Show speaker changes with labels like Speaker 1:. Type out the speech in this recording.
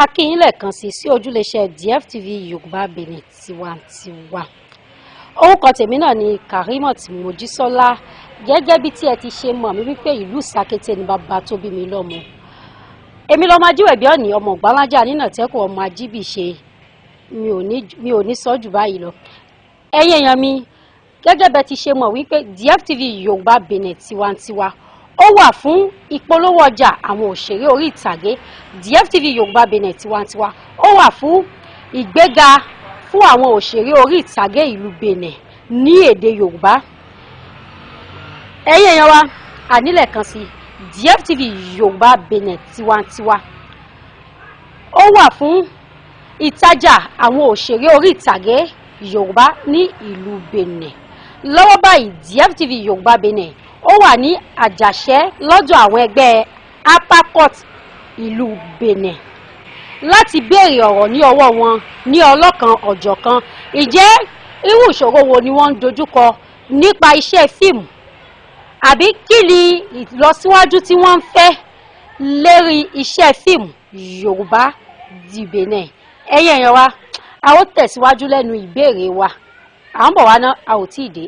Speaker 1: a kí yín lẹ́ẹ̀kan sí ojúléṣẹ́ DFTV Yorùbá Benin tiwantiwa. Orúkọ tèmi náà ni Karimot Mojísọ́lá. Gẹ́gẹ́ bí tí ẹ ti ṣe mọ̀ mí wípé ìlú Sàkété ni bàbá tó bí mi lọ́mọ. Èmi lọ́mọ ajíwẹ̀bí ọ̀nì ọmọ Ògbálájà nínà tẹ́kọ̀ ọmọ ajíbì ṣe. Mi ò ní sọ jù báyìí lọ. Ẹ̀yin èèyàn mi, gẹ́gẹ́ bẹ́ ti ṣe mọ̀ wípé DFTV Yorùbá Benin tiwantiwa ó wà fún ìpolówó ọjà àwọn òṣèré orí ìtàgé. DFTV Yorùbá Benin tiwantiwa ó wà fún ìgbéga fún àwọn òṣèré orí ìtàgé ìlú Benin ní èdè Yorùbá. Ẹ̀yin èèyàn wa, ànílẹ̀ kan sí DFTV Yorùbá Benin tiwantiwa ó wà fún ìtajà àwọn òṣèré orí ìtàgé Yorùbá ní ìlú Benin. Lọ́wọ́ báyìí DFTV Yorùbá Benin ó wà ní àjàṣẹ́ lọ́dọ̀ àwọn ẹgbẹ́ Apacot ìlú Benin láti béèrè ọ̀rọ̀ ní ọwọ́ wọn ní ọlọ́kan ọ̀jọ̀kan. Ìjẹ́ irú ìṣòro wo ni wọ́n ń dojúkọ nípa iṣẹ́ fíìmù, àbí kí ni ìlọsíwájú tí wọ́n ń fẹ́ lérí iṣẹ́ fíìmù Yorùbá di Benin? Ẹ̀yin èèyàn wa, a ó tẹ̀síwájú lẹ́nu ìbéèrè wa. À ń bọ̀ wá ná, a ò tí ì dé.